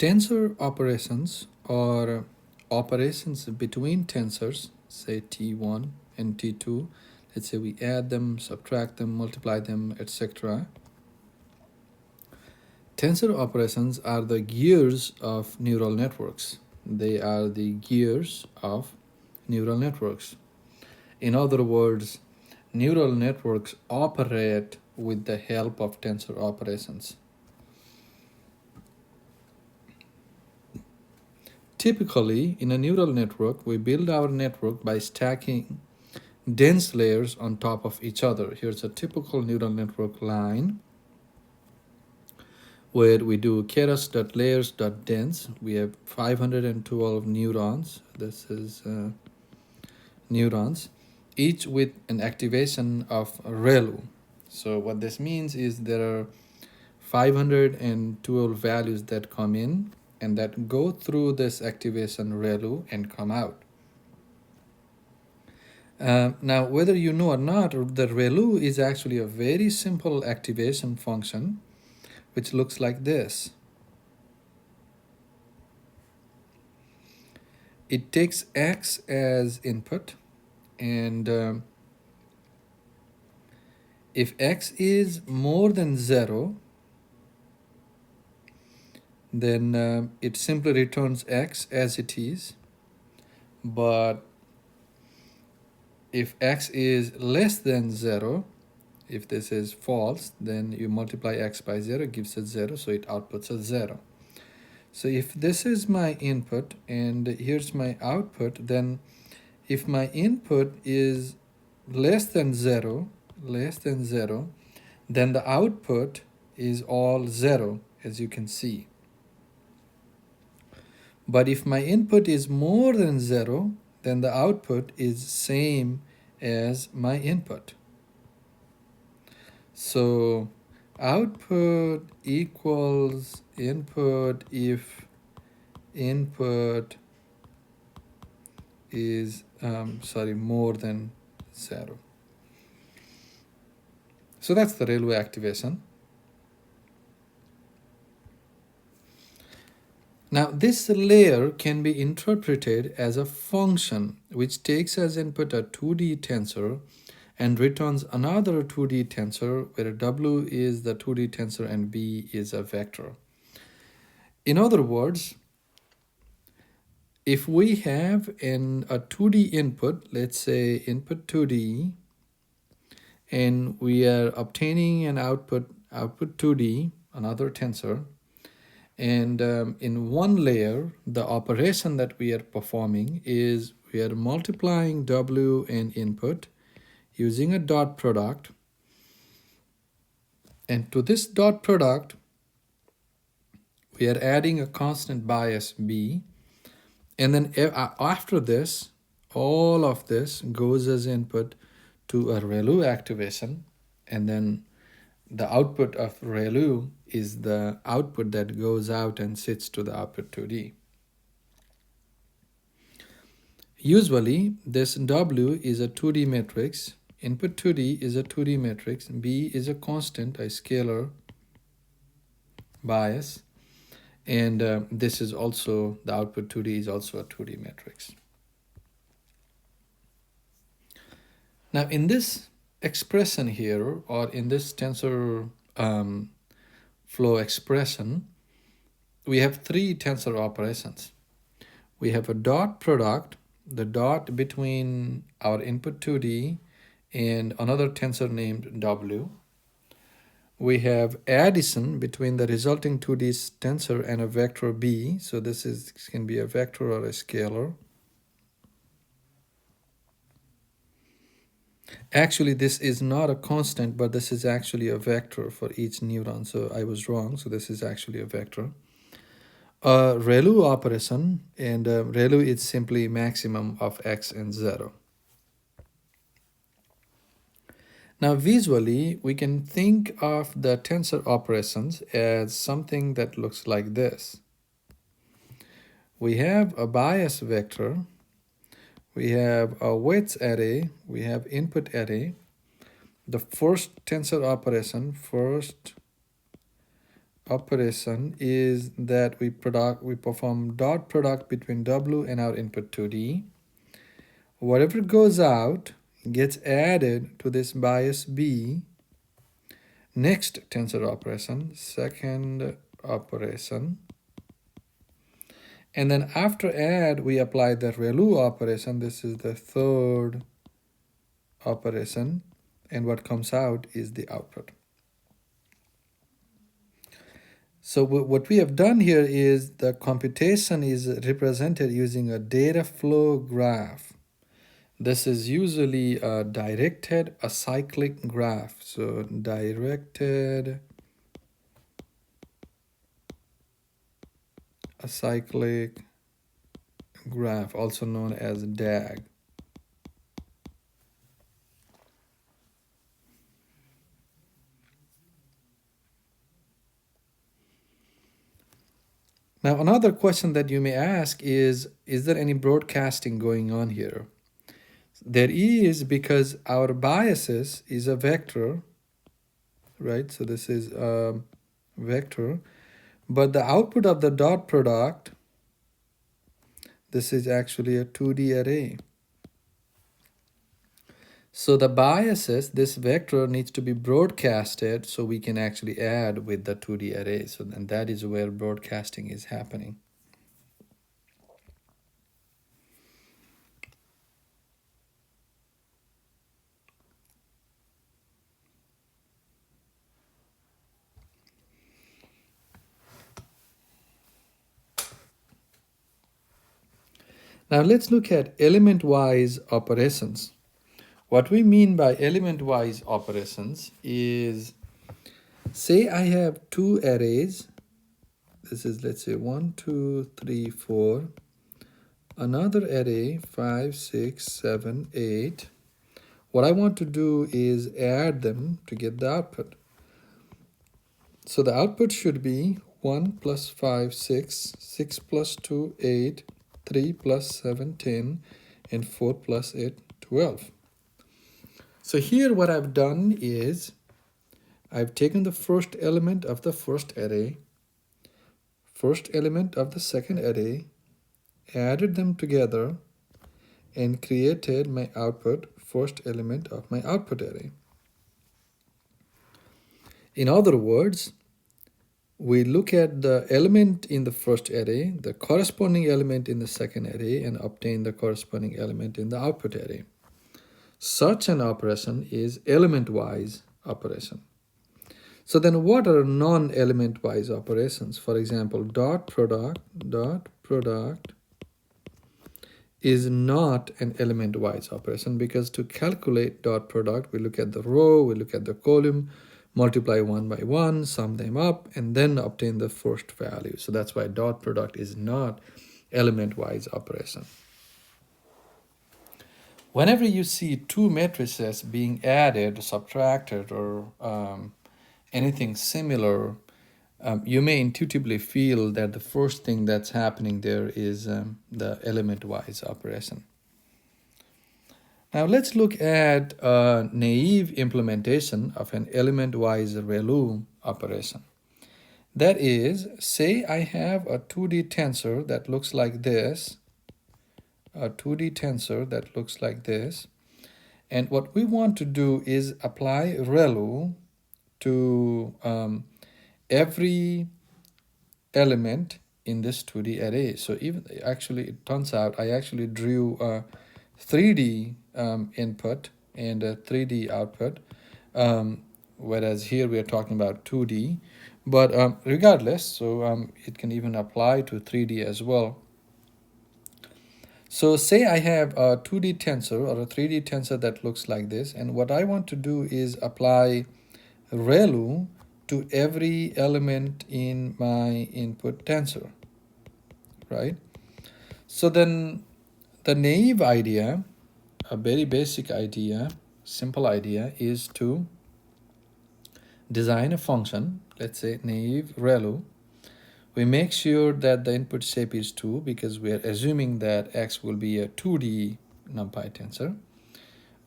Tensor operations or operations between tensors, say T1 and T2, let's say we add them, subtract them, multiply them, etc. Tensor operations are the gears of neural networks. They are the gears of neural networks. In other words, neural networks operate with the help of tensor operations. Typically, in a neural network, we build our network by stacking dense layers on top of each other. Here's a typical neural network line where we do keras.layers.dense. We have 512 neurons. This is neurons, each with an activation of ReLU. So what this means is there are 512 values that come in and that go through this activation ReLU and come out. Now, whether you know or not, the ReLU is actually a very simple activation function which looks like this. It takes X as input, and if X is more than 0, then it simply returns X as it is. But if X is less than 0, if this is false, then you multiply X by 0, gives it 0, so it outputs a 0. So if this is my input and here's my output, then if my input is less than 0, then the output is all 0, as you can see. But if my input is more than 0, then the output is same as my input. So output equals input if input is more than 0. So that's the ReLU activation. Now this layer can be interpreted as a function which takes as input a 2D tensor and returns another 2D tensor where W is the 2D tensor and B is a vector. In other words, if we have a 2D input, let's say input 2D, and we are obtaining an output 2D, another tensor, and in one layer, the operation that we are performing is we are multiplying W and input using a dot product. And to this dot product, we are adding a constant bias B. And then after this, all of this goes as input to a ReLU activation. And then the output of ReLU is the output that goes out and sits to the output 2D. Usually, this W is a 2D matrix. Input 2D is a 2D matrix. B is a constant, a scalar bias. And this is also, the output 2D is also a 2D matrix. Now in this expression here, or in this tensor flow expression, we have three tensor operations. We have a dot product, the dot between our input 2D and another tensor named W. We have addition between the resulting 2D tensor and a vector B. So this can be a vector or a scalar. Actually, this is not a constant, but this is actually a vector for each neuron. So I was wrong. So this is actually a vector. ReLU operation, and ReLU is simply maximum of X and 0. Now visually, we can think of the tensor operations as something that looks like this. We have a bias vector, we have a weights array, we have input array. The first tensor operation, first operation is that we perform dot product between W and our input 2D. Whatever goes out gets added to this bias B. Next tensor operation, second operation. And then after add, we apply the ReLU operation. This is the third operation. And what comes out is the output. So what we have done here is the computation is represented using a data flow graph. This is usually a directed acyclic graph. So directed acyclic graph, also known as DAG. Now, another question that you may ask is there any broadcasting going on here? There is, because our biases is a vector, right? So this is a vector, but the output of the dot product, this is actually a 2D array. So the biases, this vector needs to be broadcasted so we can actually add with the 2D array. So then that is where broadcasting is happening. Now let's look at element-wise operations. What we mean by element-wise operations is, say I have two arrays. This is, let's say, 1, 2, 3, 4. Another array, 5, 6, 7, 8. What I want to do is add them to get the output. So the output should be 1 plus 5, 6, 6 plus 2, 8, 3 plus 7, 10, and 4 plus 8, 12. So here what I've done is I've taken the first element of the first array, first element of the second array, added them together, and created my output, first element of my output array. In other words, we look at the element in the first array, the corresponding element in the second array, and obtain the corresponding element in the output array. Such an operation is element-wise operation. So then what are non-element-wise operations? For example, dot product is not an element-wise operation, because to calculate dot product, we look at the row, we look at the column, multiply one by one, sum them up, and then obtain the first value. So that's why dot product is not element-wise operation. Whenever you see two matrices being added, subtracted, or anything similar, you may intuitively feel that the first thing that's happening there is the element-wise operation. Now let's look at a naive implementation of an element-wise ReLU operation. That is, say I have a 2D tensor that looks like this, a 2D tensor that looks like this, and what we want to do is apply ReLU to every element in this 2D array. So even actually, it turns out I actually drew a 3D input and a 3D output, whereas here we are talking about 2D. But regardless, so it can even apply to 3D as well. So say I have a 2D tensor or a 3D tensor that looks like this, and what I want to do is apply ReLU to every element in my input tensor, right? So then the naive idea, a very basic idea, simple idea, is to design a function, let's say naive ReLU. We make sure that the input shape is 2 because we are assuming that X will be a 2D NumPy tensor.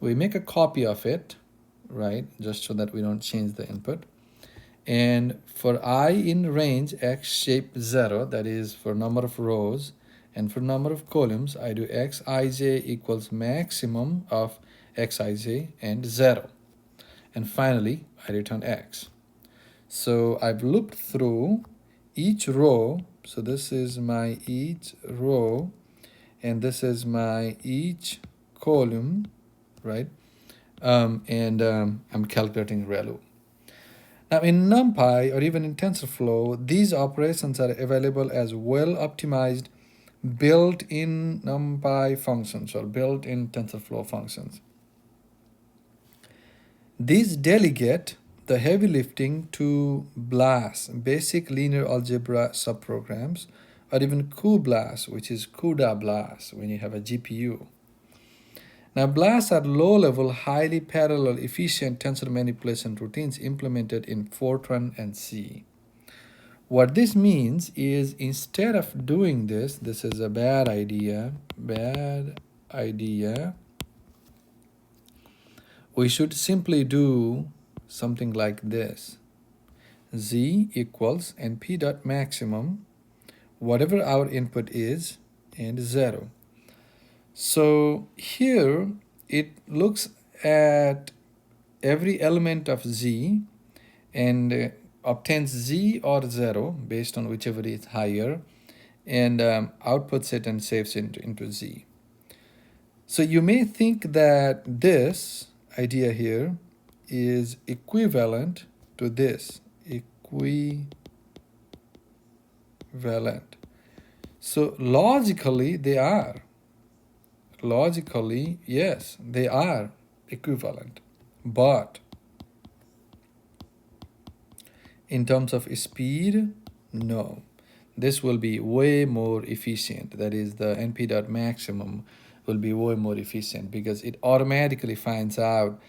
We make a copy of it, right, just so that we don't change the input. And for I in range x shape 0, that is for number of rows, and for number of columns, I do xij equals maximum of xij and 0. And finally, I return x. So I've looped through each row. So this is my each row, and this is my each column, right? I'm calculating ReLU. Now in NumPy or even in TensorFlow, these operations are available as well-optimized built-in NumPy functions or built-in TensorFlow functions. These delegate the heavy lifting to BLAS, basic linear algebra subprograms, or even cuBLAS, which is CUDA BLAS when you have a GPU. Now, BLAS are low-level, highly parallel, efficient tensor manipulation routines implemented in Fortran and C. What this means is instead of doing this is a bad idea, we should simply do something like this. Z equals np dot maximum, whatever our input is, and 0. So here it looks at every element of Z and obtains Z or 0 based on whichever is higher, and outputs it and saves it into Z. So you may think that this idea here is equivalent to this. Equivalent. So logically, they are. Logically, yes, they are equivalent. But in terms of speed, no. This will be way more efficient. That is, the np dot maximum will be way more efficient because it automatically finds out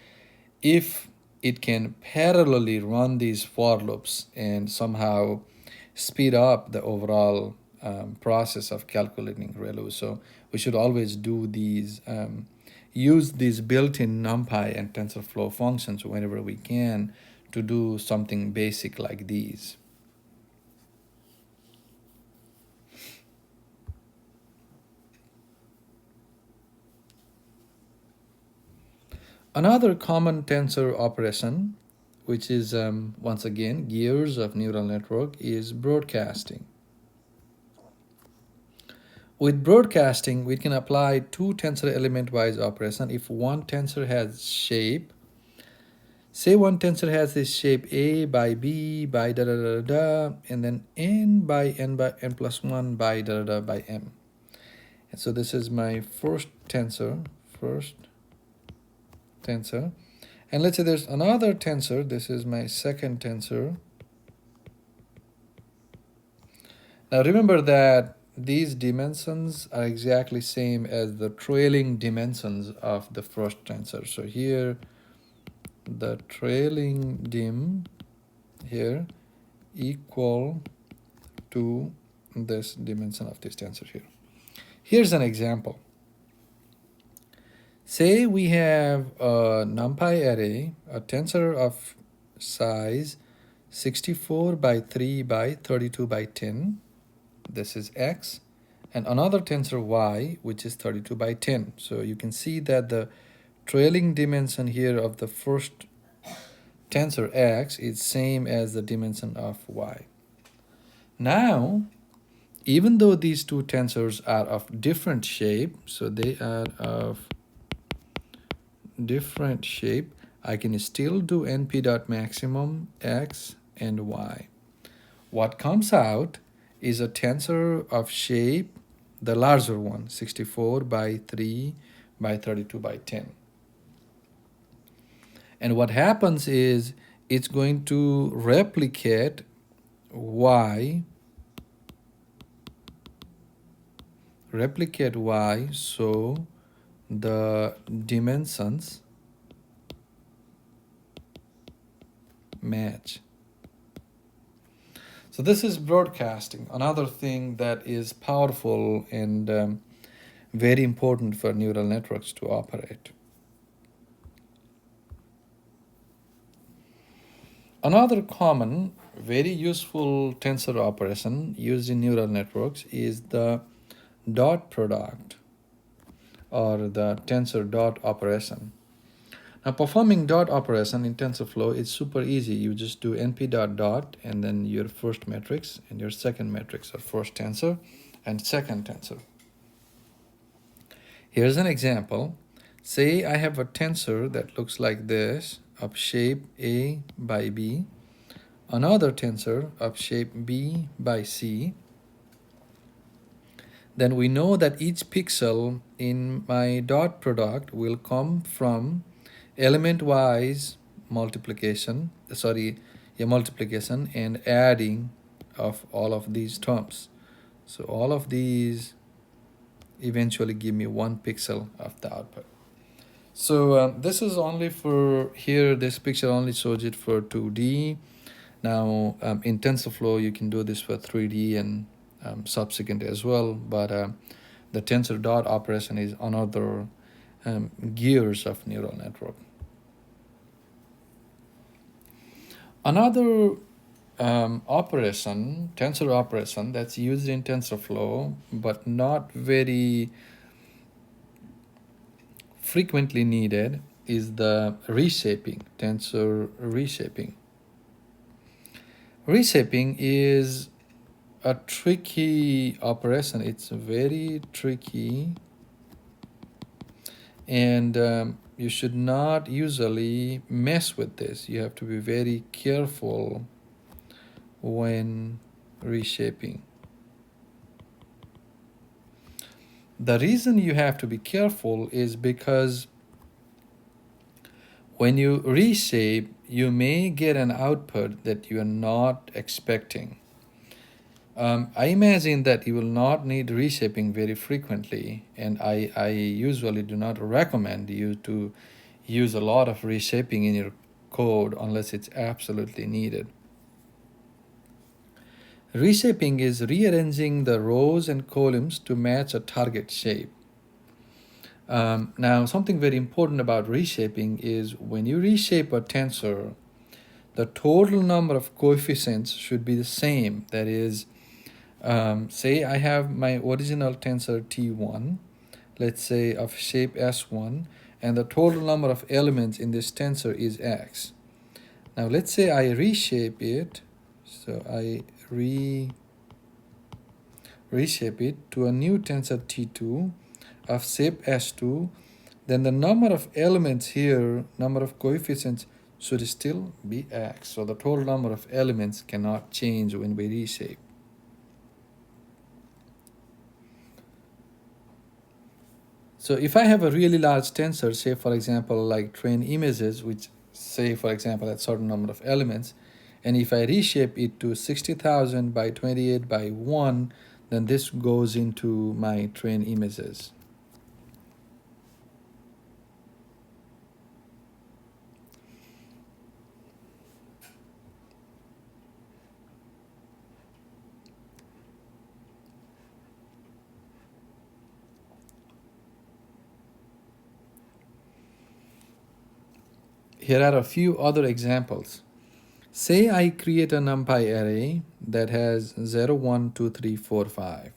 if it can parallelly run these for loops and somehow speed up the overall process of calculating ReLU. So we should always do these, use these built-in NumPy and TensorFlow functions whenever we can to do something basic like these. Another common tensor operation, which is once again gears of neural network, is broadcasting. With broadcasting, we can apply two tensor element-wise operation. If one tensor has shape, say one tensor has this shape A by B by da da da da, and then N by N plus 1 by da da da by M. And so this is my first tensor. And let's say there's another tensor. This is my second tensor. Now remember that these dimensions are exactly same as the trailing dimensions of the first tensor. So here, the trailing dim here equal to this dimension of this tensor here. Here's an example. Say we have a NumPy array, a tensor of size 64 by 3 by 32 by 10. This is X. And another tensor Y, which is 32 by 10. So you can see that the trailing dimension here of the first tensor X is same as the dimension of Y. Now, even though these two tensors are of different shape, so they are of different shape, I can still do np dot maximum X and Y. What comes out is a tensor of shape, the larger one, 64 by 3 by 32 by 10. And what happens is it's going to replicate Y, so the dimensions match. So this is broadcasting, another thing that is powerful and very important for neural networks to operate. Another common, very useful tensor operation used in neural networks is the dot product or the tensor dot operation. Now, performing dot operation in TensorFlow is super easy. You just do np dot dot and then your first matrix and your second matrix, or first tensor and second tensor. Here's an example. Say I have a tensor that looks like this, of shape A by B, another tensor of shape B by C. Then we know that each pixel in my dot product will come from element-wise multiplication and adding of all of these terms. So all of these eventually give me 1 pixel of the output. So this is only for here. This picture only shows it for 2D. Now in TensorFlow you can do this for 3D and subsequent as well, but the tensor dot operation is another gears of neural network. Another operation, tensor operation, that's used in TensorFlow but not very frequently needed is the reshaping, tensor reshaping. Reshaping is a tricky operation. It's very tricky, and you should not usually mess with this. You have to be very careful when reshaping. The reason you have to be careful is because when you reshape, you may get an output that you are not expecting. I imagine that you will not need reshaping very frequently, and I usually do not recommend you to use a lot of reshaping in your code unless it's absolutely needed. Reshaping is rearranging the rows and columns to match a target shape. Now, something very important about reshaping is when you reshape a tensor, the total number of coefficients should be the same. That is, say I have my original tensor T1, let's say of shape S1, and the total number of elements in this tensor is X. Now let's say I reshape it, so I reshape it to a new tensor T2 of shape S2, then the number of elements here, number of coefficients, should still be X. So the total number of elements cannot change when we reshape. So if I have a really large tensor, say for example like train images, which say for example a certain number of elements, and if I reshape it to 60,000 by 28 by 1, then this goes into my train images. Here are a few other examples. Say I create a NumPy array that has 0, 1, 2, 3, 4, 5.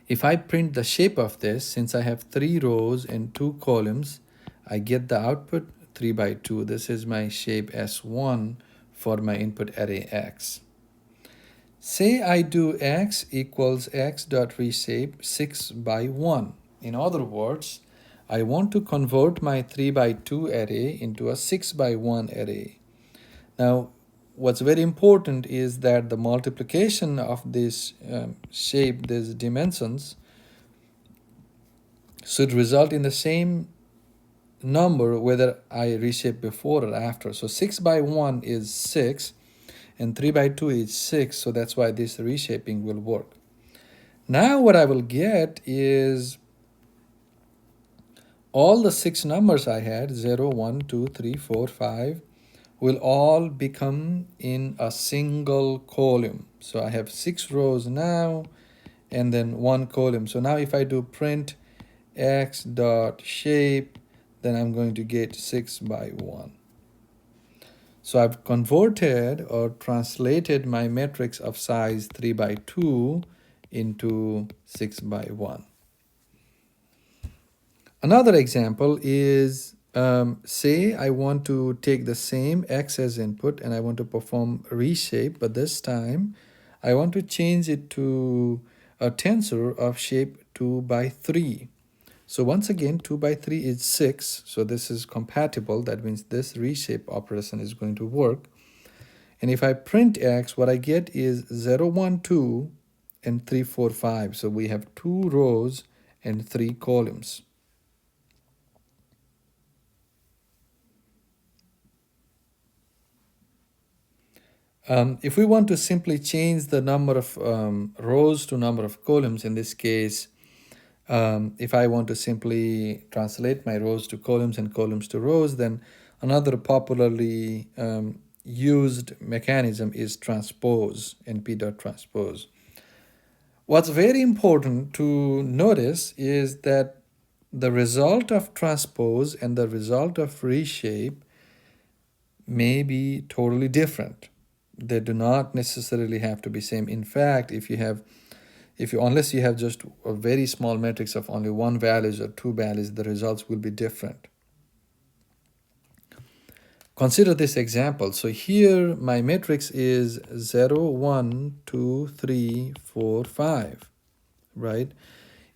If I print the shape of this, since I have 3 rows and 2 columns, I get the output 3 by 2. This is my shape S1 for my input array X. Say I do X equals X dot reshape 6 by 1. In other words, I want to convert my 3 by 2 array into a 6 by 1 array. Now, what's very important is that the multiplication of this shape, these dimensions, should result in the same number whether I reshape before or after. So 6 by 1 is 6 and 3 by 2 is 6, so that's why this reshaping will work. Now what I will get is all the 6 numbers I had, 0, 1, 2, 3, 4, 5, will all become in a single column. So I have 6 rows now and then 1 column. So now if I do print X dot shape, then I'm going to get 6 by 1. So I've converted or translated my matrix of size 3 by 2 into 6 by 1. Another example is, say I want to take the same x as input and I want to perform reshape, but this time I want to change it to a tensor of shape 2 by 3. So once again, 2 by 3 is 6, so this is compatible. That means this reshape operation is going to work. And if I print x, what I get is 0, 1, 2, and 3, 4, 5. So we have 2 rows and 3 columns. If we want to simply change the number of rows to number of columns, in this case, if I want to simply translate my rows to columns and columns to rows, then another popularly used mechanism is transpose, np.transpose. What's very important to notice is that the result of transpose and the result of reshape may be totally different. They do not necessarily have to be same. In fact, unless you have just a very small matrix of only one values or two values, the results will be different. Consider this example. So here my matrix is 0, 1, 2, 3, 4, 5, right?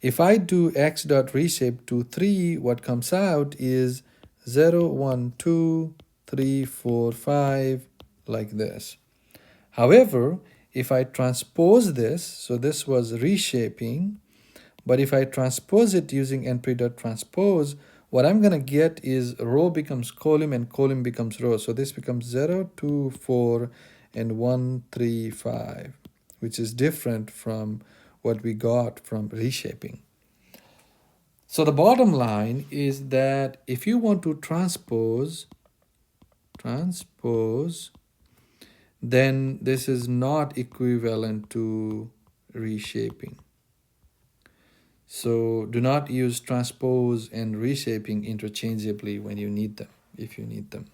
If I do x dot reshape to 3, what comes out is 0, 1, 2, 3, 4, 5, like this. However, if I transpose this, so this was reshaping, but if I transpose it using np.transpose, what I'm going to get is row becomes column and column becomes row. So this becomes 0, 2, 4, and 1, 3, 5, which is different from what we got from reshaping. So the bottom line is that if you want to transpose, then this is not equivalent to reshaping. So do not use transpose and reshaping interchangeably when you need them, if you need them.